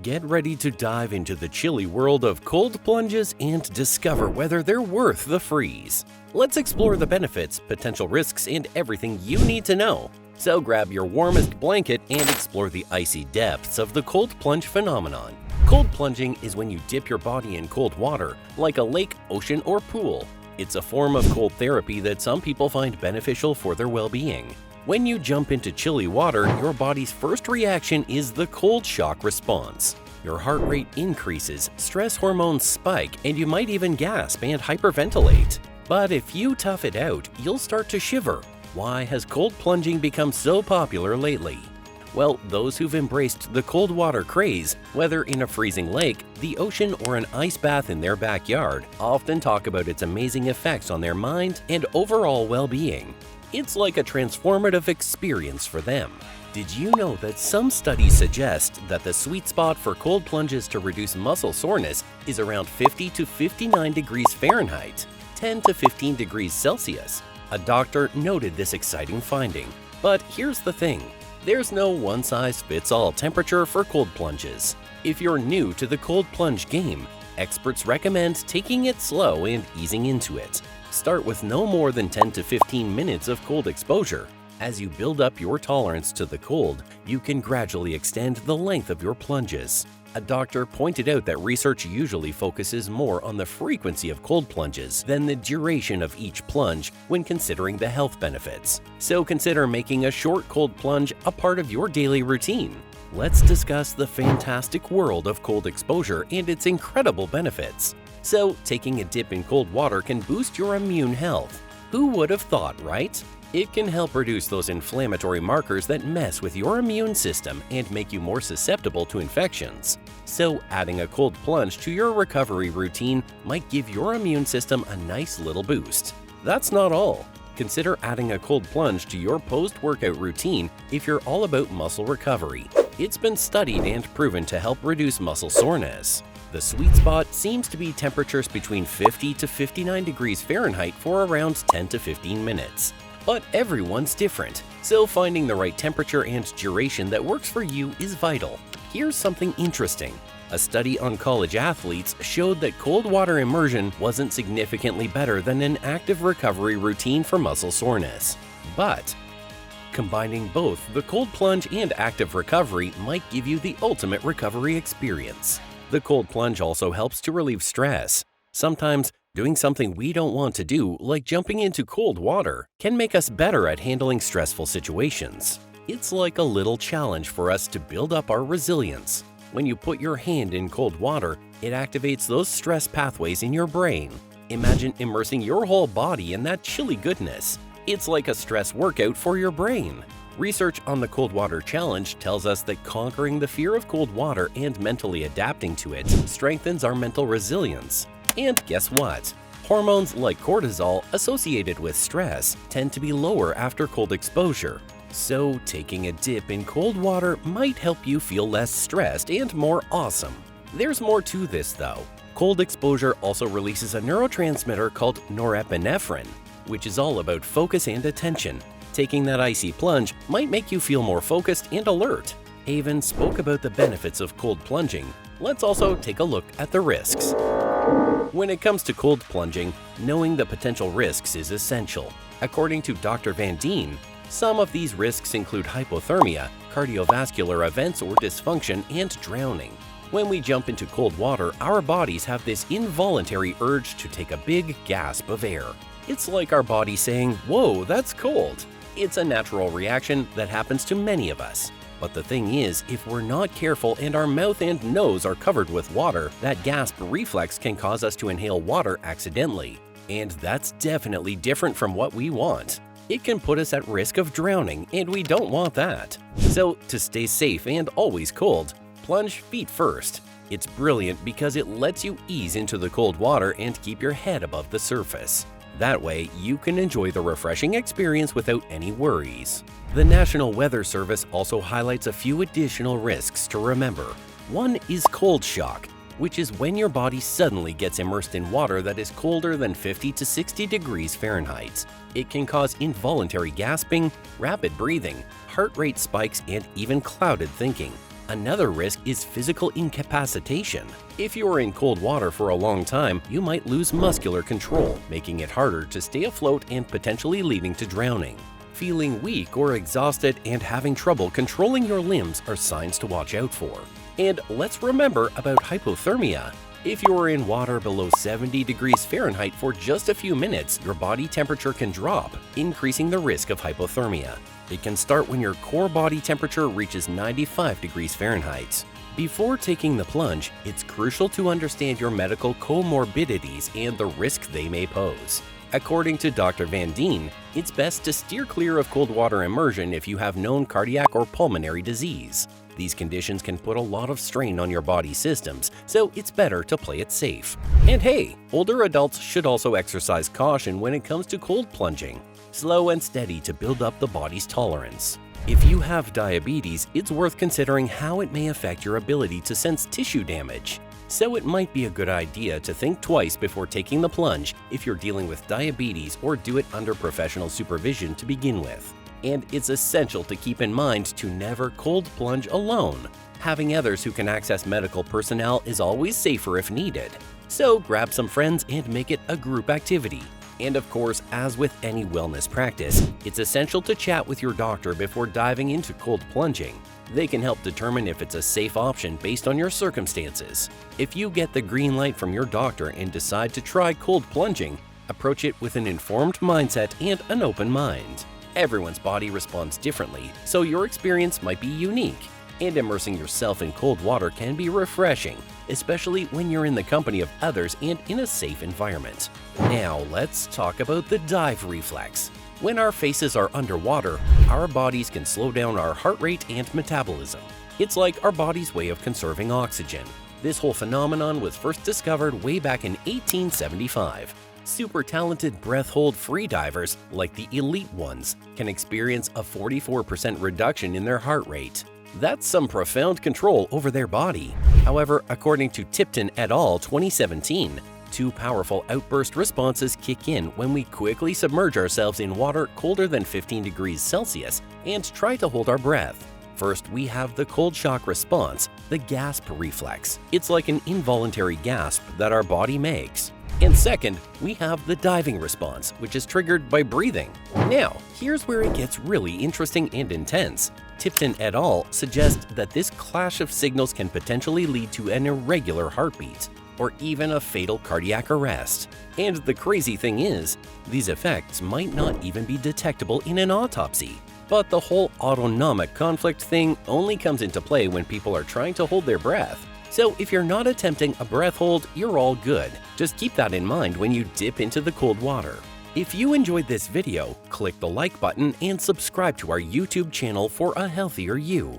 Get ready to dive into the chilly world of cold plunges and discover whether they're worth the freeze. Let's explore the benefits, potential risks, and everything you need to know. So grab your warmest blanket and explore the icy depths of the cold plunge phenomenon. Cold plunging is when you dip your body in cold water, like a lake, ocean, or pool. It's a form of cold therapy that some people find beneficial for their well-being. When you jump into chilly water, your body's first reaction is the cold shock response. Your heart rate increases, stress hormones spike, and you might even gasp and hyperventilate. But if you tough it out, you'll start to shiver. Why has cold plunging become so popular lately? Well, those who've embraced the cold water craze, whether in a freezing lake, the ocean, or an ice bath in their backyard, often talk about its amazing effects on their mind and overall well-being. It's like a transformative experience for them. Did you know that some studies suggest that the sweet spot for cold plunges to reduce muscle soreness is around 50 to 59 degrees Fahrenheit, 10 to 15 degrees Celsius? A doctor noted this exciting finding. But here's the thing. There's no one-size-fits-all temperature for cold plunges. If you're new to the cold plunge game, experts recommend taking it slow and easing into it. Start with no more than 10 to 15 minutes of cold exposure. As you build up your tolerance to the cold, you can gradually extend the length of your plunges. A doctor pointed out that research usually focuses more on the frequency of cold plunges than the duration of each plunge when considering the health benefits. So consider making a short cold plunge a part of your daily routine. Let's discuss the fantastic world of cold exposure and its incredible benefits. So, taking a dip in cold water can boost your immune health. Who would have thought, right? It can help reduce those inflammatory markers that mess with your immune system and make you more susceptible to infections. So, adding a cold plunge to your recovery routine might give your immune system a nice little boost. That's not all. Consider adding a cold plunge to your post-workout routine if you're all about muscle recovery. It's been studied and proven to help reduce muscle soreness. The sweet spot seems to be temperatures between 50 to 59 degrees Fahrenheit for around 10 to 15 minutes. But everyone's different, so finding the right temperature and duration that works for you is vital. Here's something interesting. A study on college athletes showed that cold water immersion wasn't significantly better than an active recovery routine for muscle soreness. But combining both the cold plunge and active recovery might give you the ultimate recovery experience. The cold plunge also helps to relieve stress. Sometimes, doing something we don't want to do, like jumping into cold water, can make us better at handling stressful situations. It's like a little challenge for us to build up our resilience. When you put your hand in cold water, it activates those stress pathways in your brain. Imagine immersing your whole body in that chilly goodness. It's like a stress workout for your brain. Research on the Cold Water Challenge tells us that conquering the fear of cold water and mentally adapting to it strengthens our mental resilience. And guess what? Hormones like cortisol associated with stress tend to be lower after cold exposure. So taking a dip in cold water might help you feel less stressed and more awesome. There's more to this though. Cold exposure also releases a neurotransmitter called norepinephrine, which is all about focus and attention. Taking that icy plunge might make you feel more focused and alert. Haven spoke about the benefits of cold plunging. Let's also take a look at the risks. When it comes to cold plunging, knowing the potential risks is essential. According to Dr. Van Deen, some of these risks include hypothermia, cardiovascular events or dysfunction, and drowning. When we jump into cold water, our bodies have this involuntary urge to take a big gasp of air. It's like our body saying, "Whoa, that's cold." It's a natural reaction that happens to many of us. But the thing is, if we're not careful and our mouth and nose are covered with water, that gasp reflex can cause us to inhale water accidentally. And that's definitely different from what we want. It can put us at risk of drowning, and we don't want that. So, to stay safe and always cold, plunge feet first. It's brilliant because it lets you ease into the cold water and keep your head above the surface. That way, you can enjoy the refreshing experience without any worries. The National Weather Service also highlights a few additional risks to remember. One is cold shock, which is when your body suddenly gets immersed in water that is colder than 50 to 60 degrees Fahrenheit. It can cause involuntary gasping, rapid breathing, heart rate spikes, and even clouded thinking. Another risk is physical incapacitation. If you are in cold water for a long time, you might lose muscular control, making it harder to stay afloat and potentially leading to drowning. Feeling weak or exhausted and having trouble controlling your limbs are signs to watch out for. And let's remember about hypothermia. If you are in water below 70 degrees Fahrenheit for just a few minutes, your body temperature can drop, increasing the risk of hypothermia. It can start when your core body temperature reaches 95 degrees Fahrenheit. Before taking the plunge, it's crucial to understand your medical comorbidities and the risk they may pose. According to Dr. Van Dien, it's best to steer clear of cold water immersion if you have known cardiac or pulmonary disease. These conditions can put a lot of strain on your body systems, so it's better to play it safe. And hey, older adults should also exercise caution when it comes to cold plunging. Slow and steady to build up the body's tolerance. If you have diabetes, it's worth considering how it may affect your ability to sense tissue damage. So it might be a good idea to think twice before taking the plunge if you're dealing with diabetes, or do it under professional supervision to begin with. And it's essential to keep in mind to never cold plunge alone. Having others who can access medical personnel is always safer if needed. So grab some friends and make it a group activity. And of course, as with any wellness practice, it's essential to chat with your doctor before diving into cold plunging. They can help determine if it's a safe option based on your circumstances. If you get the green light from your doctor and decide to try cold plunging, approach it with an informed mindset and an open mind. Everyone's body responds differently, so your experience might be unique. And immersing yourself in cold water can be refreshing, especially when you're in the company of others and in a safe environment. Now let's talk about the dive reflex. When our faces are underwater, our bodies can slow down our heart rate and metabolism. It's like our body's way of conserving oxygen. This whole phenomenon was first discovered way back in 1875. Super talented breath hold free divers, like the elite ones, can experience a 44% reduction in their heart rate. That's some profound control over their body. However, according to Tipton et al. 2017, two powerful outburst responses kick in when we quickly submerge ourselves in water colder than 15 degrees Celsius and try to hold our breath. First, we have the cold shock response, the gasp reflex. It's like an involuntary gasp that our body makes. And second, we have the diving response, which is triggered by breathing. Now, here's where it gets really interesting and intense. Tipton et al. Suggest that this clash of signals can potentially lead to an irregular heartbeat, or even a fatal cardiac arrest. And the crazy thing is, these effects might not even be detectable in an autopsy. But the whole autonomic conflict thing only comes into play when people are trying to hold their breath. So if you're not attempting a breath hold, you're all good. Just keep that in mind when you dip into the cold water. If you enjoyed this video, click the like button and subscribe to our YouTube channel for a healthier you.